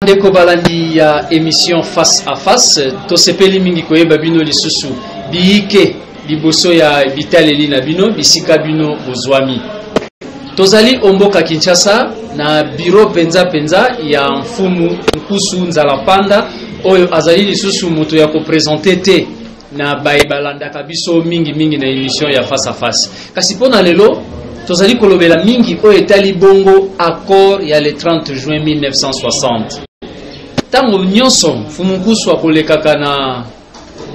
Ndeko balandi ya émission face à face to sepeli mingi koyeba bino lisusu biike liboso ya bitaleli na bino bisika bino bozwami tozali omboka Kinshasa na bureau penza ya mfumu Nkusu Nzalapanda oyo azali lisusu moto ya ko présenter te na balanda kabiso mingi na émission ya face à face kasi pona lelo tozali kolobela mingi oyo etali bongo accord ya le 30 juin 1960 tango nyonso mfumu Nkusu akolekaka na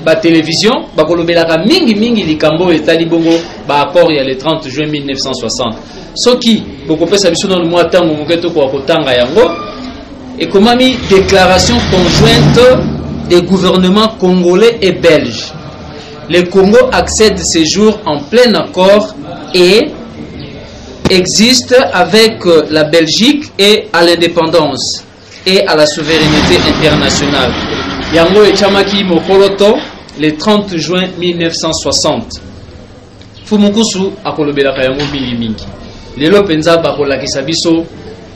ba télévision bakolobelaka mingi likambo etali bongo ba accord ya le 30 juin 1960 soki bokopesa biso na mwa tango moketo ko kotanga yango ekomami déclaration conjointe des gouvernements congolais et belges. Le Congo accède ce jour en plein accord et existe avec la Belgique et à l'indépendance et à la souveraineté internationale. Yango echamaki mokoloto le 30 juin 1960. Mfumu Nkusu akolobelaka yango mingi. Lelo penza bakolakisa biso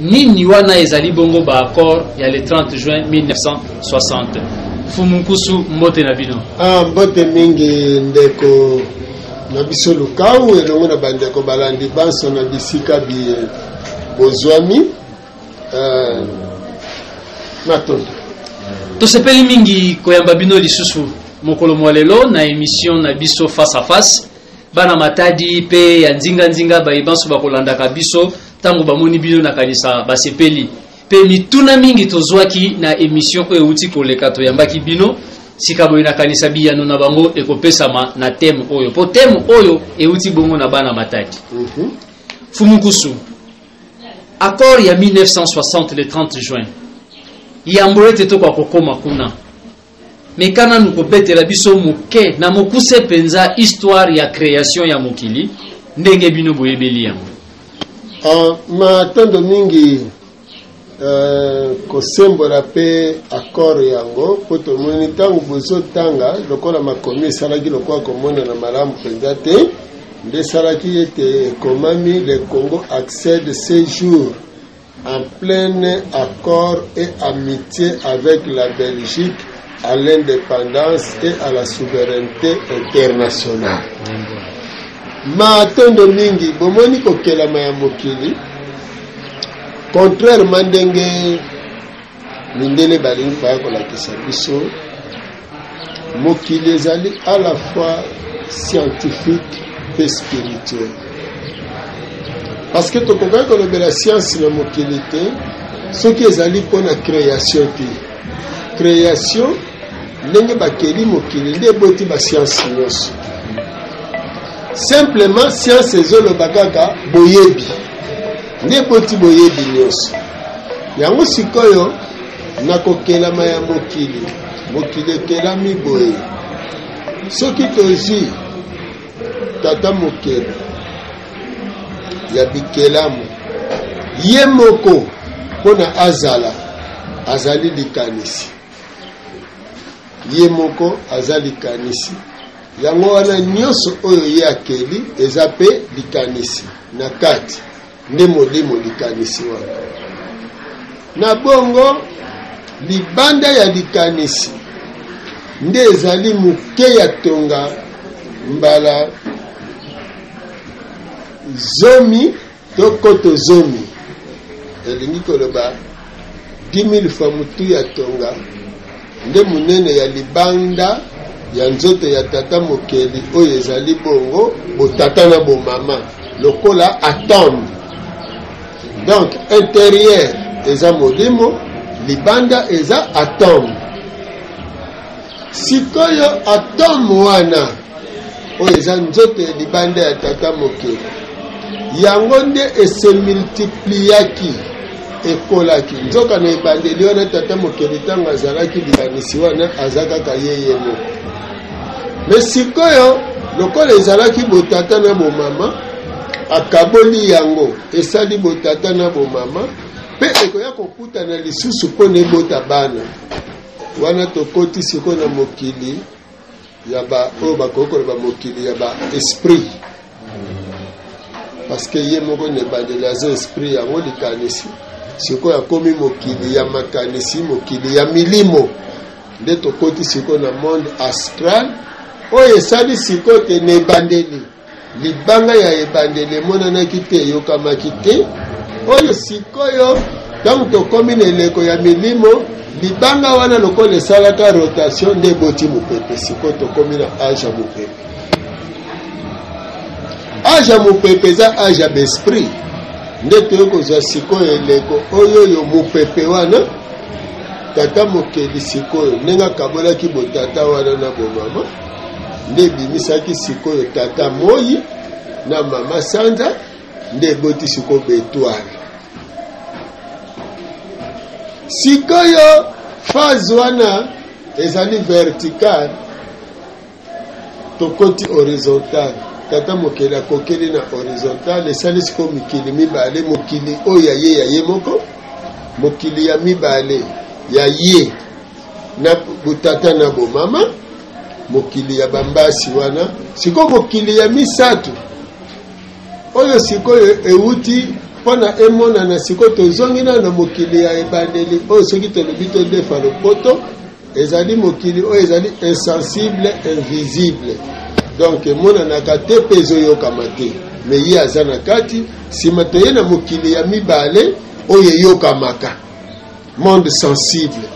nini wana ezali bongo ba accord ya le 30 juin 1960. Mfumu Nkusu mbote na bino. Mbote mingi ndeko na biso lukau elongo na bandeko balandi banso na bisika bi bozwami matondo. Tosepeli mingi koyamba bino lisusu mokolo mwalelo na émission na biso face à face bana matadi pe ya nzinga baibanso bakolandaka biso tango bamoni bino na kanisa basepeli pe mituna mingi tozwaki na émission oyo uti koleka toyambaki bino sika boye na kanisa biyano na bango ekopesama na thème oyo po thème oyo euti bongo na bana matadi. Mfumu Nkusu accord ya 1960 le 30 juin yambole teto kwa kokoma kuna mekana nukobetela biso muke na mokuse penza histoire ya création ya mokili ndenge bino boyebeli yango. Matondo mingi kosembola pe accord yango po tomoni ntango bozotanga lokola makomi esalaki lokola komona na malamu penza te nde esalaki ete ekomami le Congo accède ce jour en plein accord et amitié avec la Belgique à l'indépendance et à la souveraineté internationale. Matondo mingi bomoni kokelama ya mokili contrairement ndenge mindele balingi bakolakisa biso mokili ezali à la fois scientifique et spirituel parce que tokokaki kolobela science na mokili te soki ezali mpona création te création ndenge bakeli mokili nde eboti bascience nyonso simplement science ezoloba kaka boyebi nde eboti boyebi nyonso yango sikoyo nakokelama ya mokili ekelami boye soki tozwi tata mokeli ya bikelamu ye moko mpona azali likanisi ye moko azali likanisi yango wana nyonso oyo ye akeli eza pe likanisi na kati nde molimo likanisi wana na bongo libanda ya likanisi nde ezali moke ya tonga mbala zomi to koto zomi elingi koloba 10,000 fois mutu ya tonga nde munene ya libanda ya nzoto ya tata mokeli oyo ezali bongo botata na bomama lokola atome donc intérieur eza molimo libanda eza atome sikoyo atome wana oyo eza nzoto ya libanda ya tata mokeli yango nde ese multipliaki ekolaki nzoka na ebandeli wana tata mokeli ntango azalaki likanisi wana aza kaka ye moko me sikoyo lokola ezalaki botata na bomama akaboli yango esali botata na bomama mpe ekoya kokutana lisusu mpona ebota bana wana tokoti sikoyo na mokili ya oyo bakokola bamokili ya baesprit parce que ye moko na ebandeli aza esprit yango likanisi sikoyo akomi mokili ya makanisi, mokili ya milimo. Nde tokoti sikoyo na monde astral oyo esali sikoyo te na ebandeli. Libanga ya ebandeli emonanaki te, eyokamaki te. Oyo sikoyo ntango tokomi na eleko ya milimo, libanga wana lokola esalaka rotation nde eboti mopepe. Sikoyo tokomi na age ya mopepe. Age ya mopepe eza age ya besprit. Nde toyo kozwa sikoyo eleko oyo mopepe wana tata mokeli sikoyo ndenge akabolaki botata wana na bomama, nde bimisaki sikoyo tata moi na mama sanza, nde eboti sikoyo betware. Sikoyo phase wana ezali vertical, tokoti horizontal. Tata mokeli akokeli na horizontal, esali sikoyo mikili mibale, mokili oyo ya ye moko, mokili ya mibale ya ye na butata na bomama, mokili ya bambasi wana. Sikoyo mokili ya misatu oyo sikoyo euti pona emona na sikoyo tozongi na mokili ya ebandeli oyo soki tolobi todefa lopoto, ezali mokili oyo ezali insensible, invisible. Donc emonanaka te mpe ezoyokama te, me ye aza na kati. Nsima toye na mokili ya mibale oyo eyokamaka, monde sensible.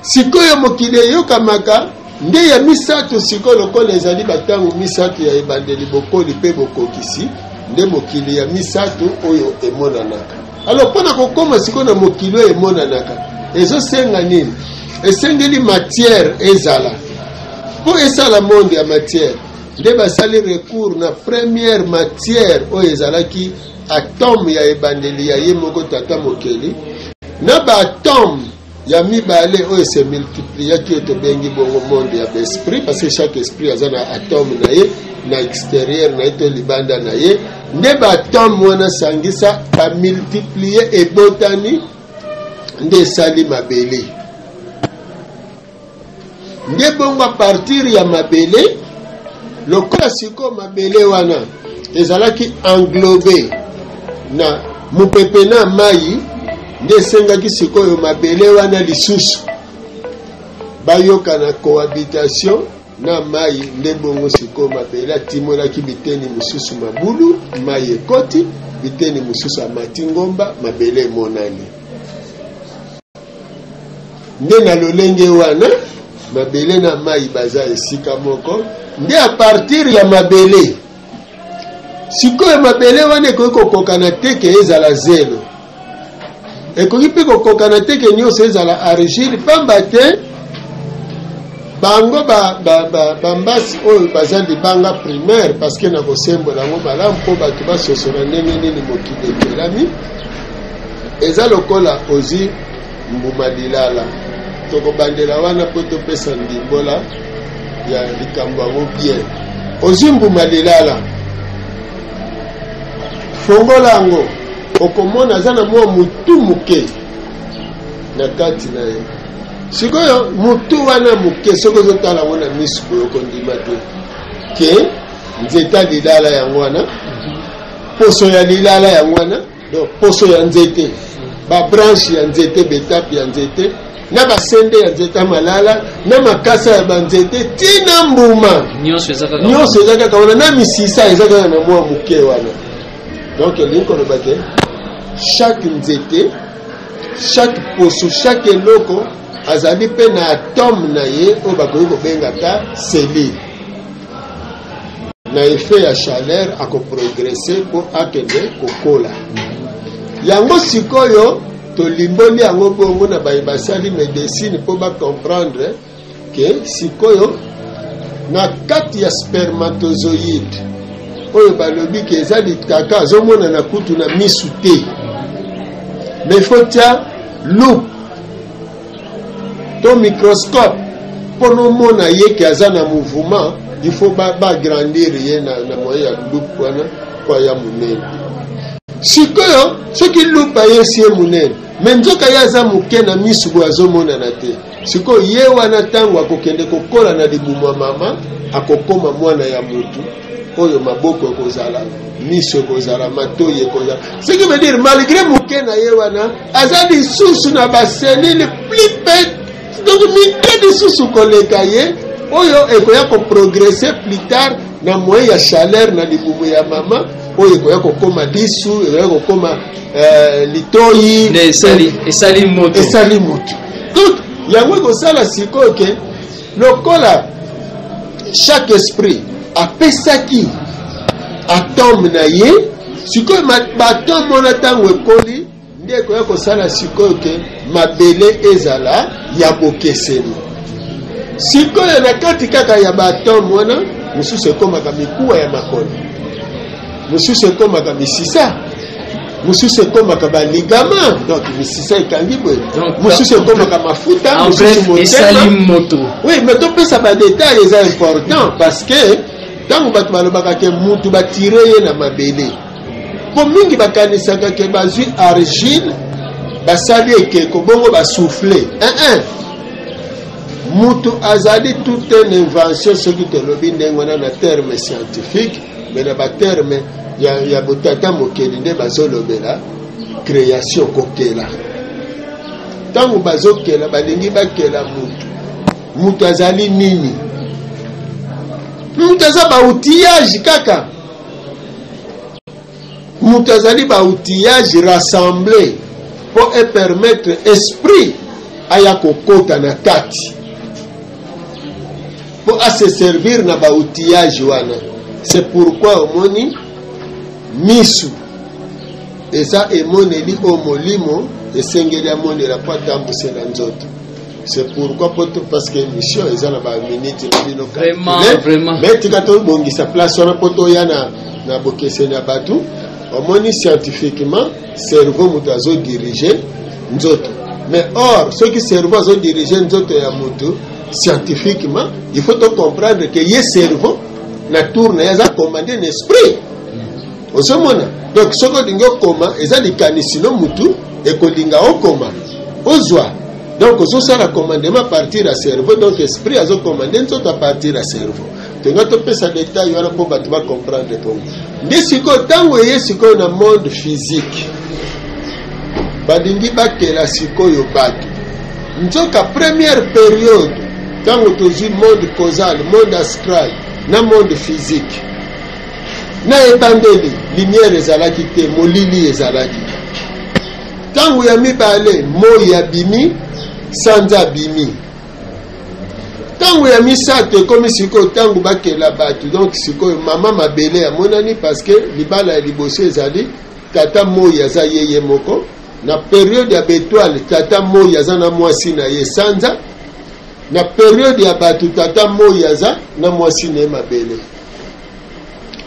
Sikoyo mokili eyokamaka nde ya misatu sikoyo lokola ezali batango misatu ya ebandeli bokoli mpe bokokisi, nde mokili ya misatu oyo emonanaka. Alors mpona kokoma sikoyo na mokili oyo emonanaka, ezosenga nini? Esengeli matière ezala. Po esala monde ya matière, nde basali recours na première matière oyo ezalaki atome ya ebandeli ya ye moko tata mokeli, na ba atome ya mibale oyo se multipliaki tobengi bongo monde ya esprit, parce que chaque esprit aza na atome na ye na extérieur na ye to libanda na ye. Nde ba atome wana sangisa ba multiplier ebotani, nde esali mabele. Nde bongo a partir ya mabele, lokola siko mabele wana ezalaki englobe na mupepe na mai, nde esengaki sikoyo mabele wana lisusu bayoka na cohabitation na mai. Nde bongo sikoyo mabele atimolaki biteni mususu mabulu, mai ekoti, biteni mususu amati ngomba, mabele emonani. Nde na lolenge wana mabele na mai baza esika moko. Nde a partir ya mabele sikoyo mabele wana ekoki kokokana teke ezala zelo, ekoki mpe kokokana teke nyonso ezala argile, pamba te bango bambasi oyo baza libanga primaire, parce que na kosembola yango malamu mpo bato basosola ndenge nini mokili ekelami. Eza lokola ozi mbuma lilala, tokobandela wana po topesa ndimbola ya likambo yango bien. Ozi mbuma lilala, fongola yango, okomona aza na mwa mutu muke na kati na ye. Sikoyo mutu wana muke soki ozotala yango na misu okondima te ke nzeta lilala yango wana, poso ya lilala yango wana, donc poso ya nzete, babranche ya nzete, betape ya nzete, na basende ya nzete malala, na makasa ya banzete, tina mbuma nyonso eza kaka wana, na misisa eza kaka na mwa muke wana. Donc elingi koloba te chaque nzete, chaque poso, chaque eloko azali mpe na atome na ye oyo bakoki kobengaka selile. Na effet ya chaleur akoprogresse mpo akende kokola yango. Sikoyo tolimboli yango bongo na baye basali médecine mpo bacomprendre ke sikoyo na kati ya spermatozoïde oyo balobi ke eza likaka azomona na kutu na misu te, mais faut tia loupe to microscope mpo nomona ye ke aza na mouvement. Il faut bagrandir ye na moyen ya loupe wana kwa ya munene. Sikoyo soki loupe ayesi ye munene, me nzoka ye aza moke na misu boye azomonana te, sikoyo ye wana ntango akokende kokola na libumu ya mama, akokoma mwana ya mutu, oyo maboko ekozala miso ekozala matoyi ekozala ce qui veut dire malgré moke na ye wana aza lisusu na baselile plus donc mike lisusu koleka ye oyo ekoya koprogresse plus tard na moyen ya chaleur na libumu ya mama oyo ekoya kokoma lisu ekoya kokoma litoyi esali moto donc yango ekosala sikoyo ke lokola chaque esprit apesaki atome na ye sikoyo batome wana ntango ekoli nde ekoya kosala sikoyo ke mabele ezala ya bokeseni sikoyo na kati kaka ya baatome wana mosusu ekomaka mikuwa ya makolo mosusu ekomaka misisa mosusu ekomaka baligama donc misisa ekangi boye mosusu ekomaka mafuta mosusu esali moto oui mais topesa badetail eza important parce que ntango bato balobaka ke mutu batire ye na mabele po mingi bakanisaka ke bazwi argile basali ekeko bongo basouffle mutu azali toute une invention soki tolobi ndenge wana na terme scientifique mais na baterme ya botata mokeli nde bazolobela création kokela ntango bazokela balingi bakela mutu azali nini mutu aza baoutillage kaka mutu azali baoutillage rassemblé po epermettre esprit aya kokota na kati po ase servir na baoutillage wana c'est pourquoi omoni misu eza emoneli o molimo esengeli amonela po atambusela nzoto c'est pourquoi parce que émission eza na baminiti na bino vraiment mais tika tobongisa place wana po toya na bokeseni ya bato omoni scientifiquement cerveau moto azodirige nzoto mais or soki cerveau azodirige nzoto ya moto scientifiquement il faut to comprendre que ye cerveau na tourne eza commandé un esprit osomona donc soko olingi okoma eza likanisi no mutu ekolinga okoma ozwa donc ozosala commandement à partir ya cerveau donc esprit azocommande nzoto à partir ya cerveau tonga topesa détail wana mpo bato bacomprendre bongo nde sikoyo ntango eye sikoyo na monde physique balingi bakela sikoyo bato nzoka première période ntango tozwi monde causal monde astral na monde physique na ebandeli lumière ezalaki te molili ezalaki ntango ya mibale moi abimi sanza abimi ntango ya misato ekomi sikoyo ntango bakela bato donc sikoyo mama mabele amonani parce que libala ya liboso ezali tata moi aza yeye moko na periode ya betoile tata moi aza na mwasi na ye sanza na periode ya bato tata moi aza na mwasi na ye mabele.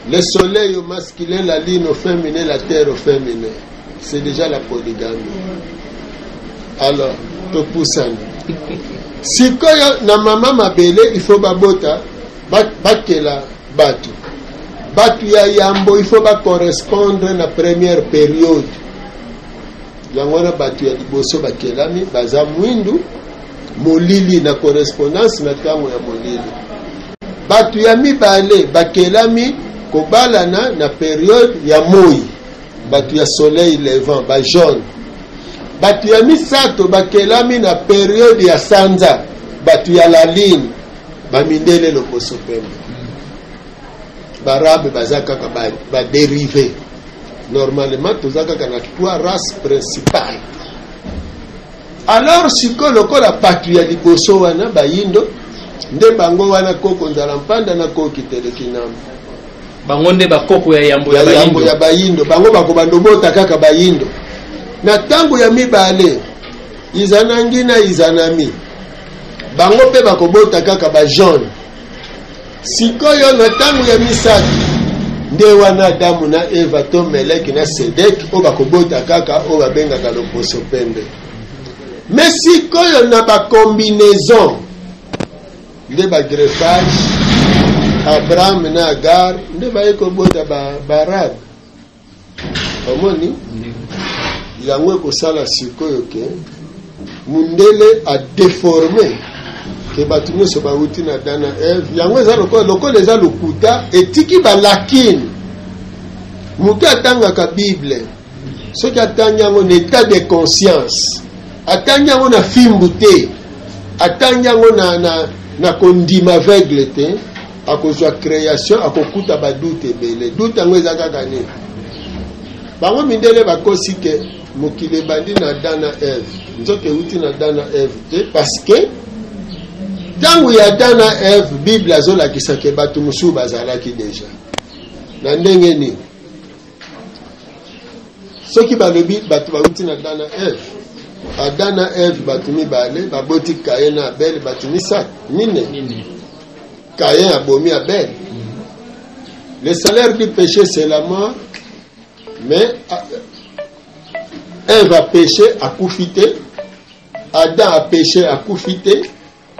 Le soleil au masculin, la lune au féminin, la terre au féminin. C'est déjà la polygamie. Alors, to poussane. Sikoyo na mama mabele, il faut babota, bakela batu. Batu ya yambo, il faut ba correspondre na première période. Yangwana batu ya liboso bakelami, baza mwindu, molili na correspondance na tango ya molili. Batu ya mibale, bakelami, kobalana na période ya moi batu ya soleil levant ba jaune batu ya misato bakelami na période ya sanza batu ya la ligne ba mindele loposo pembe barabe bazaka ka ba dérivé normalement tozaka kana trois races principales alors siko lokola batu ya liboso wana bayindo nde bango wana koko nzala mpanda na koki telekinamba bango nde bakoko ya yambo ya bayindo bango bakobandobota kaka bayindo na tango ya mibale izanangi na izanami bango pe bakobota kaka ba jaune sikoyo na tango ya misato nde wana Adamu na Eva to Meleki na Sedek o bakobota kaka o babengaka loposo pembe mais sikoyo na ba combinaison nde ba greffage Abraham na Agar nde baye kobota barab omoni yango ekosala sikoyo ke mundele a déformé ke bato nyonso bauti na Adam na Eve yango eza lokola eza lokuta etiki balakine moto atangaka Bible soki atangi yango na état de conscience atangi yango na fimbu te atangi yango na kondima aveugle te akozwa création akokuta badute ebele dute yango eza kaka nini bango mindele bakosi ke mokili ebandi na Adam na Eve nzoka euti na Adam na Eve te parce que ntango ya Adam na Eve Bible azolakisa ke bato mosusu bazalaki deja na ndenge nini soki balobi bato bauti na Adam na Eve Adam na Eve bato mibale baboti Caïn na Abel bato misatu nini Caïn abomi Abel. Le salaire du péché c'est la mort, mais Ève a péché a coufité, Adam a péché a coufité,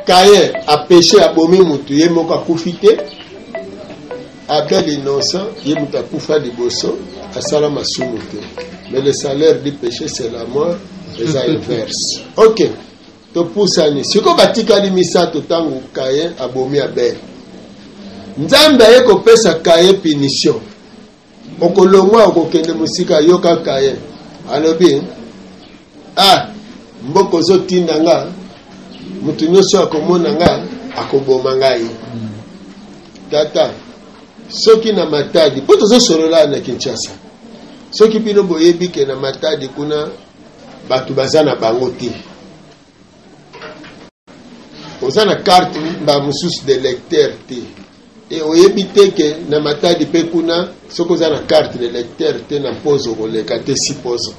Caïn a péché a abomi mutu ye moko a coufité, Abel innocent ye mutu a koufa liboso asala masumu te. Mais le salaire du péché c'est la mort, les inverse. OK. Topusani siko batikali misato tangu Caïn abomi Abel nzambe aye kopesa Caïn punition okolongwa okokende musika yoka Caïn alobi mboko zotinda nga mutu nyonso akomona nga akoboma ngai tata soki na Matadi po tozosolola na Kinshasa soki bino boyebi ke na Matadi kuna bato baza na bango te oza na carte ba mosusu de lecteur te e oyebi te ke na Matadi pe kuna soki oza na carte de lecteur te na mpozo koleka te si pozo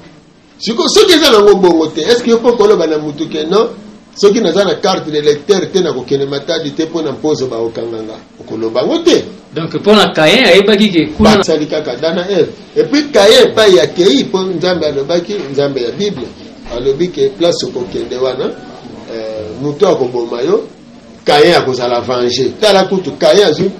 soki eza nango bongo te est ce que yo mpo koloba na mutu ke non soki naza na carte de lecteur te nakokende Matadi te mpo na mpozo baokanganga okoloba ngo te donc mpo na Caïn ayebaki ke kuna basali kaka Adam na Eve et puis Caïn epai akei mpo nzambe alobaki nzambe ya Bible alobi ke place okokende wana mutu akoboma yo Caïn akozala venger tala kutu Caïn azwi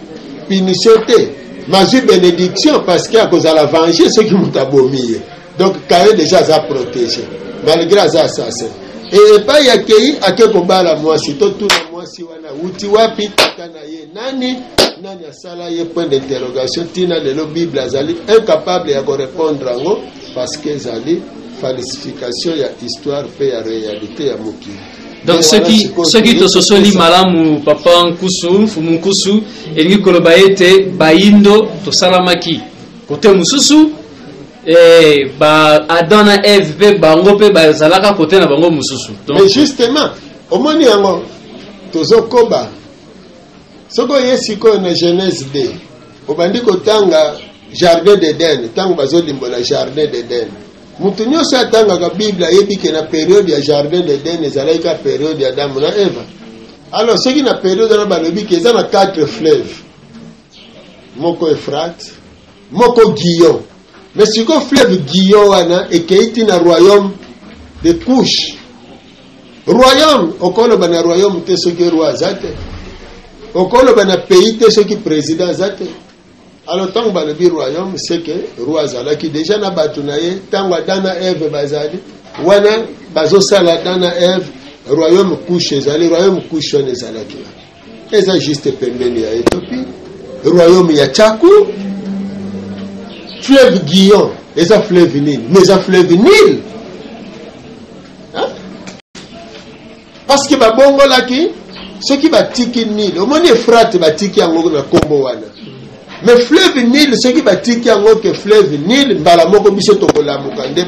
punition te mazwi bénédiction parce que akozala venger soki mutu abomi ye donc Caïn déjà aza protégé malgré aza assassin et epai akei ake kobala mwasi to tuna mwasi wana wuti wapi tata na ye nani asala ye point d'interrogation tina lelo Bible azali incapable ya korépondre yango parce que ezali falsification ya histoire pe ya réalité ya mokili. Donc ceux qui te sosoli malamu papa nkusu fumu nkusu elingi koloba ete baindo to salamaki kote mususu ba Adam na Eve pe bango pe bazalaka kote na bango mususu. Mais justement omoni yango tozokoba soko yesiko na Genèse 2 obandi kotanga jardin d'Eden tango bazolimbola jardin d'Eden mutu nyonso atangaka Bible ayebi ke na période ya jardin d'Eden ezalaki ka période ya Adamu na Eva. Alors soki na période wana balobi ke eza na 4 fleuves moko Euphrate moko Gihon mais siko fleuve Gihon wana ekeiti na royaume de Cush royaume okoloba na royaume te soki roi azate okoloba na pays te soki président azate. Alors tant balobi royaume c'est que roi azalaki déjà na bato na ye tango Adam na Eve bazali wana bazosala Adam na Eve royaume Cush ezali royaume Cush wana ezalaki eza juste pembeni ya Éthiopie royaume ya Tchakou fleuve Gihon eza fleuve Nil mais eza fleuve Nil parce que babongolaki soki batiki Nil omoni Euphrate batiki yango na kombo wana mais fleuve Nil soki batiki yango ke fleuve Nil mbala moko biso tokolamuka nde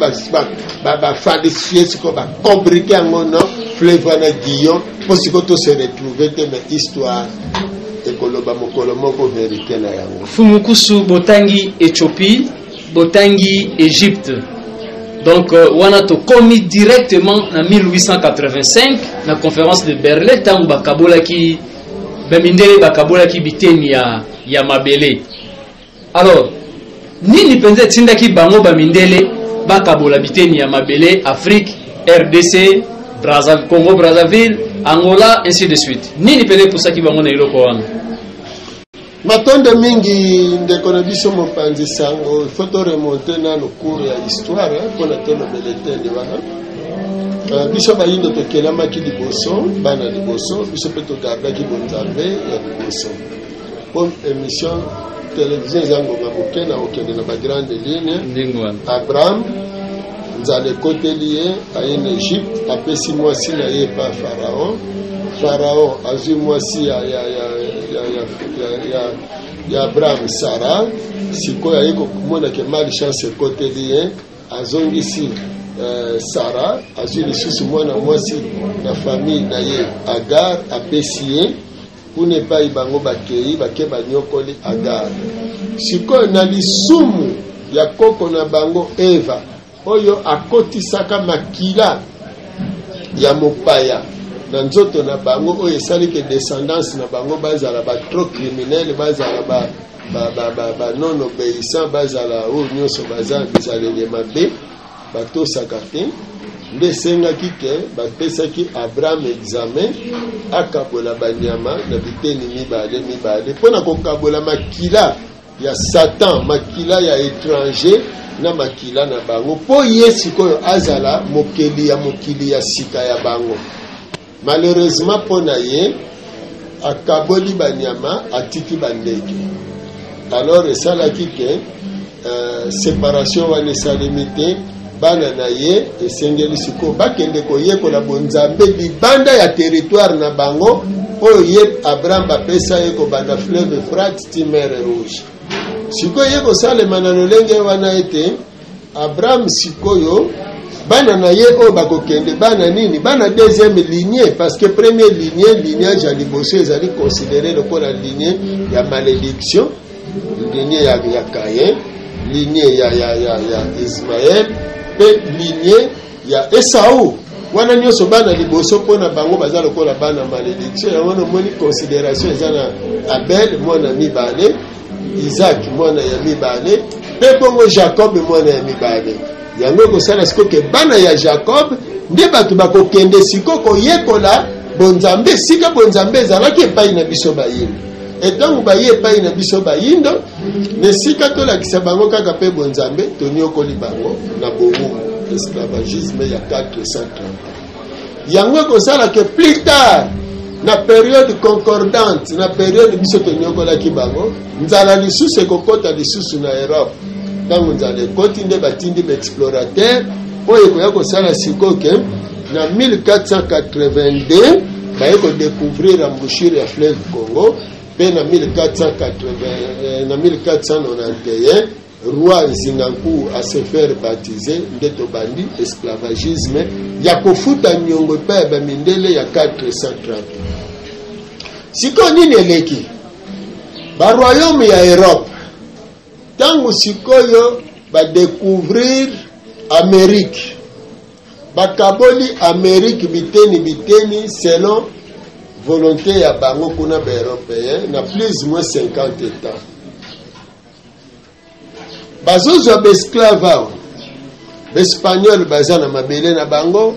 bafadifie siko bacombrique yango no fleuve wana Gihon mpo siko tose retrouve te mais histoire ekoloba mokolo moko vérité na yango. Fumukusu botangi Éthiopie botangi Égypte donc wana tokomi directement en 1885 na conférence de Berlin tango bakabolaki bamindele bakabolaki biteni ya mabele. Alors nini penza tindaki bango bamindele bakabola biteni ya mabele Afrique, RDC, Congo Brazzaville, Angola ainsi de suite. Nini penza pusaki bango na iloko wana matonde mingi ndeko na biso mopanzi sango faut remonter na le cours ya histoire pour na tolo beletende wana biso bayindo tokelamaki liboso bana liboso biso mpe togardaki bonzambe ya liboso po émission télévision ezangonga moke na okende na bagrande ligne. Abraham nzala ekoteli ye aye na Egypte apesi mwasi na ye pa Pharaon azwi mwasi ya Abraham Sara sikoyo aye komona ke malchance ekoteli ye azongisi Sara azwi lisusu mwana mwasi na famille na ye Agar apesi ye kuna epai bango bakei bake banyokoli Agar sikoyo na lisumu ya koko na bango Eva oyo akotisaka makila ya mopaya na nzoto na bango oyo esali ke descendance na bango bazala ba trop criminel bazala ba non obéissant bazala oyo nyonso bazala bizaleli mabe batosaka te nde esengaki ke bapesaki Abraham examen akabola banyama na biteni mibale mpona kokabola makila ya Satan makila ya étranger na makila na bango po ye sikoyo azala mokili ya sika ya bango. Malheureusement pona ye akaboli banyama atiki bandeke alors esalaki ke séparation wana esalemi te bana na ye esengeli sikoyo bakende koyekola bonzambe libanda ya territoire na bango oyo ye Abraham bapesa ye kobanda fleuve Euphrates ti mer rouge sikoyo ye kosalema na lolenge wana ete Abraham sikoyo bana na ye oyo bakokende bana nini bana deuxième lignée parce que première lignage ya liboso ezali considéré lokola lignée ya malédiction lignée ya Caïn lignée ya Ismaël pe lignée ya Esau wana nyonso bana liboso mpona bango baza lokola bana malédiction yango nomoni considération eza na Abel mwana mibale Isaac mwana ya mibale pe bongo Jacob mwana ya mibale yango kosala siko ke bana ya Jacob nde bato bakokende siko koyekola bonzambe sika bonzambe ezalaki epai na biso bayindo etango baye epai na biso bayindo ne sika tolakisa bango kaka mpe bonzambe toniokoli bango na bomumu esclavagisme ya 430 yango kosala ke plus tard na période concordante na période biso toniokolaki bango nzala lisusu ekokota lisusu na Europe ntango nzala ekoti nde batindi baexplorateur oyo ekoya kosala sikoyo ke na 1482 baye kodécouvrir embouchure ya fleuve Congo mpe na 1491 roi Nzinganku a se faire baptiser nde tobandi esclavagisme ya kofuta nyongo epai ya bamindele ya 430 sikoyo nini eleki baroyaume ya Europe tango sikoyo badécouvrir Amérique bakaboli Amérique biteni selon volonté ya bango kuna ba européen na plus ou moins 50 ans bazozwa besclave espagnol baza na mabele na bango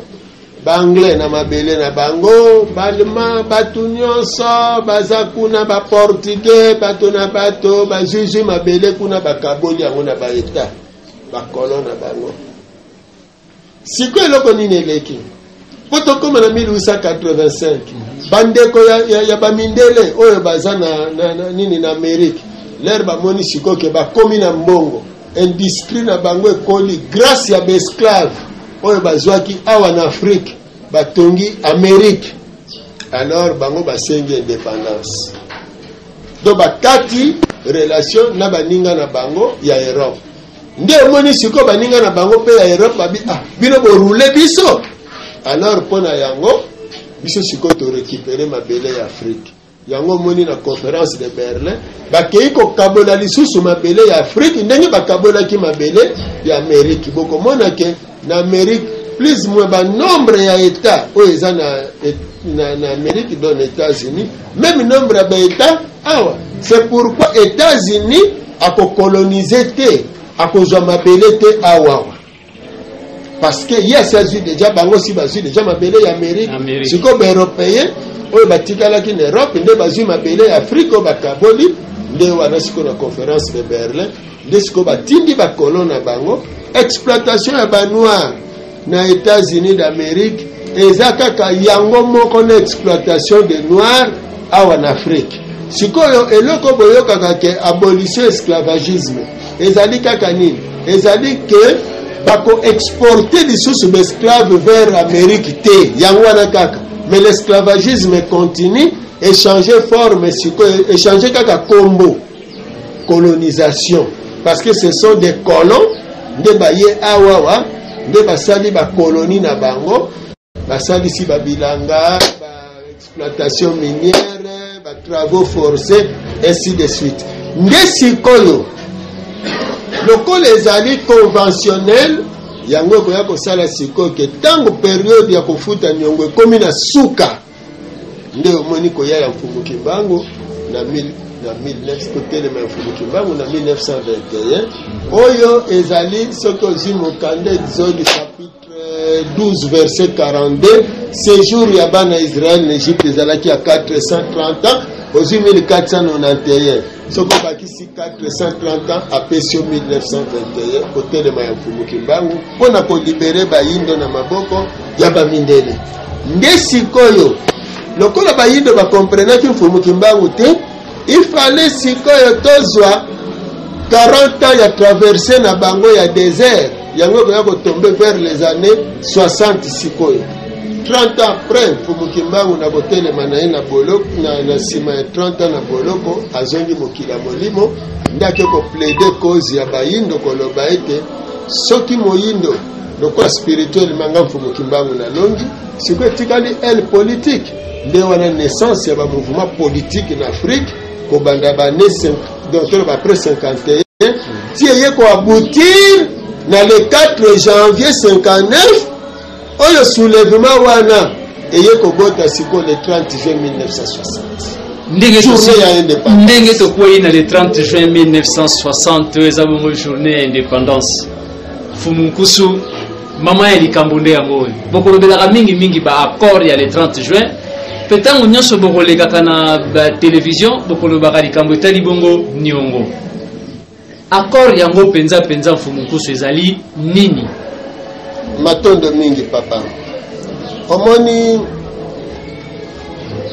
anglais na mabele na bango balma batu nyonso baza kuna ba portugais bato na bato bazuzu mabele kuna bakaboli yango na baeta bakolon na bango sikoyo eloko nini eleki po tokoma na 1885 bandeko ya bamindele oyo baza na nini na Amérique lere bamoni sikoyo ke bakomi na mbongo industrie na bango ekoli grâce ya besclave oyo bazwaki awa na Afrique batongi Amérique alors bango basengi indépendance do bakati relation na baninga na bango ya Europe nde omoni sikoyo baninga na bango mpe ya Europe babi bino borule biso alors mpona yango biso sikoyo torécupere mabele ya Afrique yango omoni na conférence de Berlin bakei kokabola lisusu mabele ya Afrique ndenge bakabolaki mabele ya Amérique bokomona ke na Amérique plus moins nombre ya état oyo eza na Amérique dans les États-Unis même nombre ya baétat awa c'est pourquoi États-Unis akokolonize te akozwa mabele te awa parce que yes azwi déjà bango si bazwi déjà mabele ya Amérique siko ba européen oyo batikalaki na Europe nde bazwi mabele ya Afrique oyo bakaboli nde wana siko na conférence de Berlin nde siko batindi bakolon na bango exploitation ya banoir na États-Unis d'Amérique eza kaka yango moko na exploitation de noirs awa en Afrique. Sikoyo eloko boyokaka ke abolition esclavagisme ezali kaka nini? Ezali ke bako exporter lisusu l'esclave vers Amérique te yango wana kaka, mais l'esclavagisme continue et changer forme, échanger kaka kombo colonisation, parce que ce sont des colons de baye awawa de basali ba colonie na bango basali si babilanga ba exploitation minière ba travaux forcés ainsi de suite. Nde sikoyo lokola ezali conventionnel yango koya kosala sikoyo ke tango période ya kofuta nyongo ekomi na suka nde omoni koya ya mfumu Kimbangu na 1921 oyo ezali soki ozwi mokanda exode chapitre 12 verset 42 séjour ya bana Israël na Égypte ezalaki ya 430 ans ozwi 1491 soki obakisi 430 ans apesi yo 1921 kotelema ya mfumu Kimbangu mpona kolibere bayindo na maboko ya bamindele. Nde sikoyo lokola bayindo bakomprenaki mfumu Kimbangu te, il fallait sikoyo tozwa 40 ans ya traversé na bango ya désert yango koya kotombe vers les années 60 sikoyo 30 ans après mfumu Kimbangu na botelema na ye na boloko na sima ya 30 ans na boloko azongi mokila molimo ndake ko plaider cause ya bayindo koloba ete soki moyindo lokola spirituel manga mfumu Kimbangu na longi sikoyo tikali elle politique nde wana naissance ya ba mouvement politique en Afrique ko banda ba naissance donc après 51 ti ye ko aboutir na le 4 janvier 59 oyo soulèvement wana eye ko bota siko le 30 juin 1960 ndenge to koyi na le 30 juin 1960 eza bongo journée ya indépendance. Fumu Nkusu mama ya likambo nde yango bokolobelaka mingi ba accord ya le 30 juin petango nyonso bokolekaka na ba télévision bokolobaka likambo etali bongo niongo. Accord yango penza Fumu Nkusu ezali nini? Matondo mingi papa omoni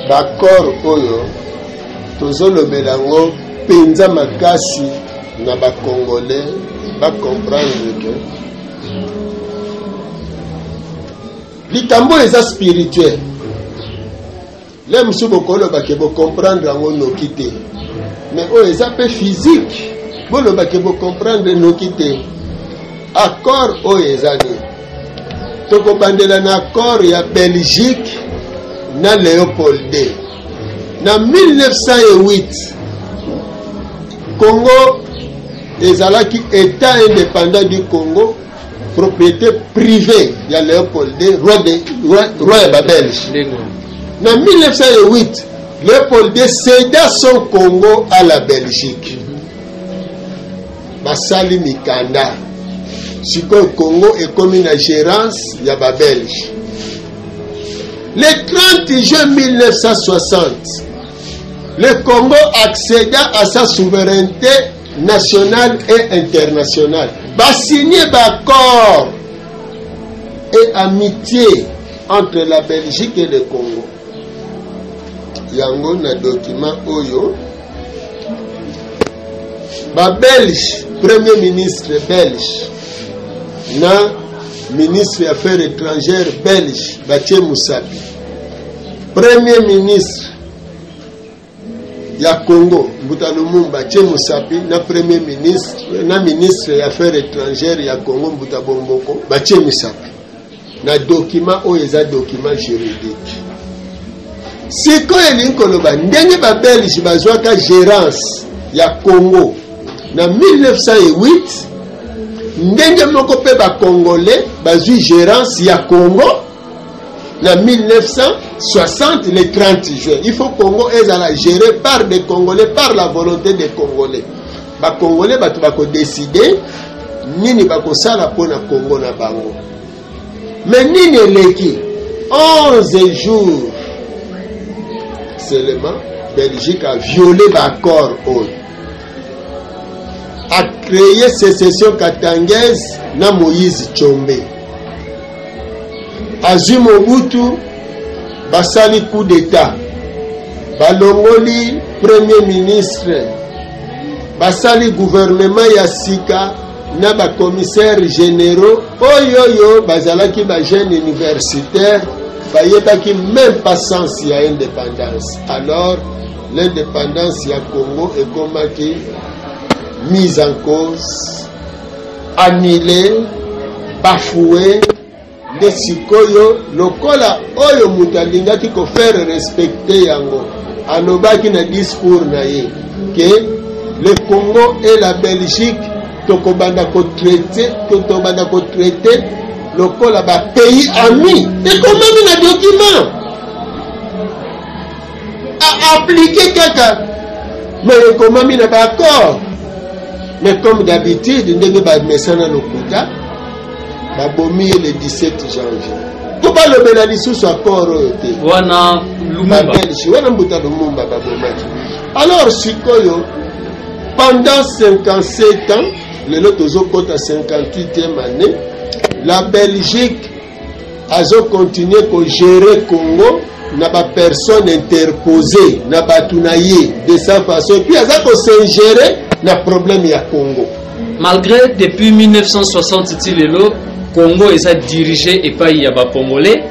bakor oyo tozolobela ngo penza makasi na bakongolais bakomprendre ke likambo eza spirituel le musu bokoloba ke bocomprendre yango noki te, mais oyo eza pe physique boloba ke bocomprendre noki te. Accord oyo eza nini? Tokobandela na accord ya Belgique na Léopold II na 1908 Congo ezalaki état indépendant du Congo, propriété privée ya Léopold II roi ya Babelge. Na 1908 Léopold II céda son Congo à la Belgique. Basali mikanda sikoyo Congo ekomi na gérance ya Babelge. Le 30 juin 1960, le Congo accéda à sa souveraineté nationale et internationale. Va signer d'accord et amitié entre la Belgique et le Congo. Yango na document oyo ba Belge, premier ministre belge na ministre des Affaires étrangères belge Batie Moussapi, premier ministre ya Congo Mbuta Lumumba Batie Moussapi na premier ministre na ministre des Affaires étrangères ya Congo Mbuta Bomboko Batie Moussapi na document oyo eza document juridique. Sikoyo linkoloba ndenge ba Belge bazwaka gérance ya Congo na 1908 ndenge moko pe ba Congolais bazwi gérance ya Congo na 1960 le 30 juin. Il faut Congo ezala géré par des Congolais, par la volonté des Congolais. Ba Congolais batu bako décider nini bako sala pona Congo na bango. Mais nini eleki 11 jours seulement Belgique a violé l'accord a créé sécession katangaise na Moïse Tshombe. azwi Mobutu basali coup d'état balongoli premier ministre basali gouvernement ya sika na ba commissaires généraux oyoyo bazalaki ba jeunes universitaires bayebaki même pas sens ya indépendance. Alors l'indépendance ya Congo ekomaki mise en cause, annulée, bafouée. De sikoyo lokola oyo mutu alingaki ko faire respecter yango alobaki na discours na ye que le Congo et la Belgique tokobanda ko traiter lokola ba pays amis et comme na document a appliquer kaka mais comme na ba accord mais comme d'habitude ndenge ba mesana lokuta babomi le 17 janvier. Tout pas le bénalisou soit accord. Wana Lumumba. Wana Mbuta Lumumba babomaki. Alors sikoyo pendant 57 ans, le lot à 58e année, la Belgique a continué à gérer Congo na ba personne interposée na batunaye de sa façon et puis a s'ingérer na problème ya Congo. Malgré depuis 1960 le Congo est dirigé et pas yaba congolais.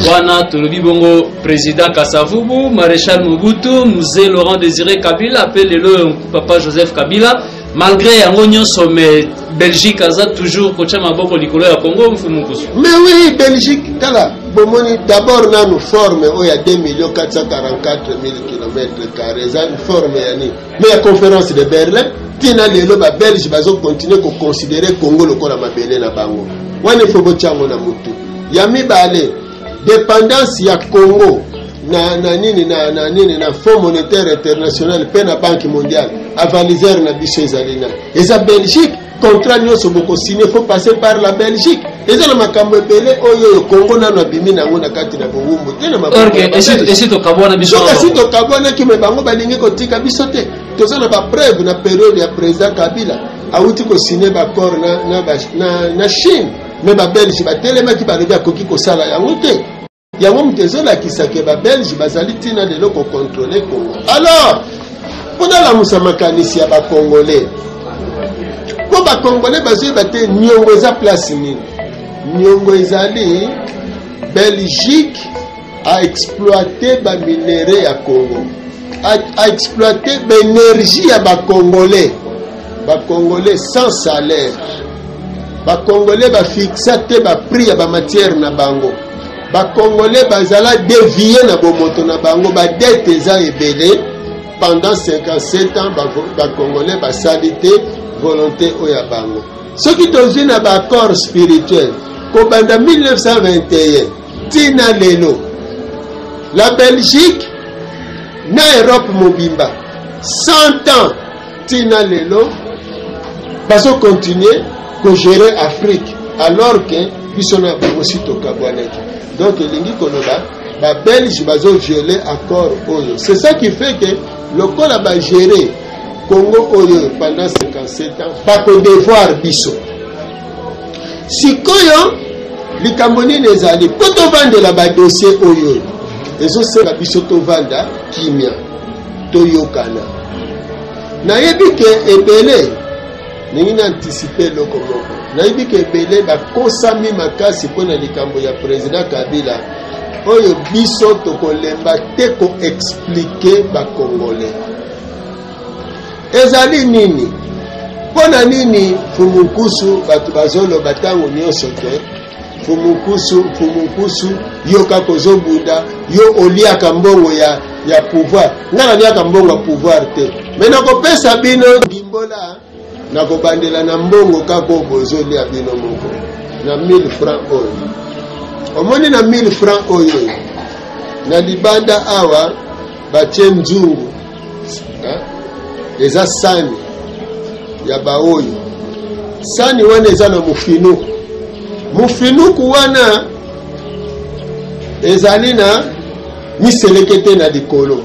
Wana tolobi bongo président Kasavubu, maréchal Mobutu, Mzee Laurent Désiré Kabila, appelé-le papa Joseph Kabila. Malgré un sommet Belgique a toujours coaché maboko likolo ya Congo mfumukusu. Mais oui, Belgique kala bomoni d'abord na nous forme o ya 2 444 000 km². Ça une forme yani. Mais la conférence de Berlin, tina lelo ba Belge bazo continuer ko considérer Congo lokola mabele na bango. Wane fobo chango na mutu ya mibale dépendance ya Congo na Fonds monétaire international pe na Banque mondiale avaliser na biso ezalina eza Belgique contrat nyonso boko signé faut passer par la Belgique eza na makambo ebele oyo Congo na bimi nango na kati na bongumbu te na makambo esi to kabona biso kasi to kabona ki me bango balingi kotika biso te toza na ba preuve na période ya président Kabila awuti ko signé ba accord na Chine. Mais les Belges, qui balobi akoki kosala yango te. Yango mtezola kisake ba Belge bazali tina de loko contrôler Congo. Alors, pona la musamakanisi ya ba Congolais. Po ba Congolais bazo bate nyongo za place nini. Nyongo ezali Belgique a exploité ba minerais ya Congo. A exploité ba énergie ya ba Congolais. Ba Congolais sans salaire. Ba Congolais ba fixa te ba prix ya ba matière na bango. Ba Congolais bazala dévier na bomoto na bango ba dette za ebele pendant 57 ans ba Congolais ba salité volonté oya bango. Ce qui tozui na ba accord spirituel ko banda 1921 tina lelo la Belgique na Europe mobimba 100 ans tina lelo bazo continuer que gérer Afrique alors que bisona aussi to kabwaneki. Donc lingi koloba ba Belge bazo violer accord oyo. C'est ça qui fait que le Congo va gérer Congo oyo pendant 57 ans pas que devoir biso. Sikoyo likamboni nezali poto vendre la ba dossier oyo. Ezo sera biso to vanda kimia to yokana. Na yebi ke ebele ningi anticiper loko moko naibi ke belé ba kosami makasi pona likambo ya président Kabila oyo biso to kolemba te ko expliquer ba Congolais ezali nini pona nini fumukusu batu bazolo batango nyonso te fumukusu yo kakozo buda yo oliaka mbongo ya pouvoir ngana liaka mbongo ya pouvoir te mena ko pesa bino dimbola na kobandela na mbongo kako bozoli ya bino moko na 1000 francs oyo omoni na 1000 francs oyo na libanda awa batie nzungu eza sani ya baoyo sani wana eza na mufinuku wana ezali na miselekete na likolo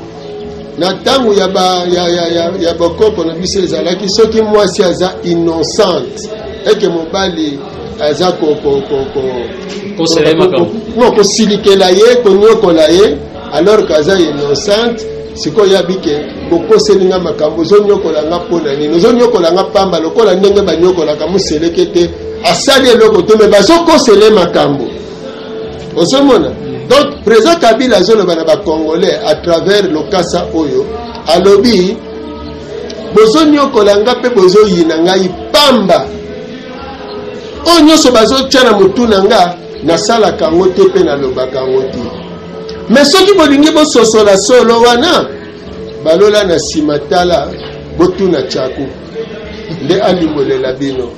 na tangu ya bokoko na biso ezalaki soki mwasi aza innocente eke mobali aza kosilikela ye konyokola ye alors kaza innocente sikoyo yabike bokoselinga makambo ozonyokola nga mpona nini ozonyokola nga pamba lokola ndenge banyokolaka moseleke te asali eloko te me bazokosele makambo ozomona. Donc président Kabila azoloba na bacongolais à travers lokasa oyo alobi bozonyokola nga mpe bozoyina ngai pamba oyo nyonso bazotia na motu na nga nasalaka yango te mpe nalobaka yango te. Mais soki bolingi bososola solo wana balola na nsima tala botuna Tchaku nde alimbolela bino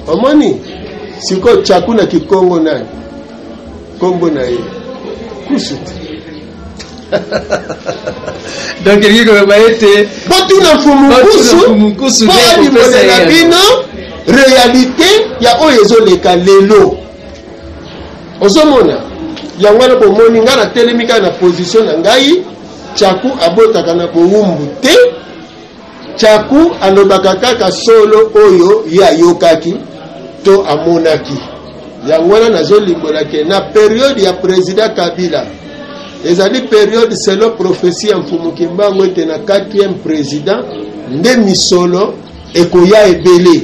omoni siko Tchaku na Kikongo nani kombo na ye kusu donc il ko ba ete botuna mfumu kusu po alimbolela bino réalité ya oyo ezoleka lelo ozomona yango wana bomoni nga na telemika na position na ngai Tchaku abotaka na bowumbu te Tchaku alobaka kaka solo oyo ya yokaki to amonaki yango wana nazolimbolake na période ya président Kabila ezali période selon prophétie ya mfumu Kimbangu ete na 4e président nde misolo ekoya ebele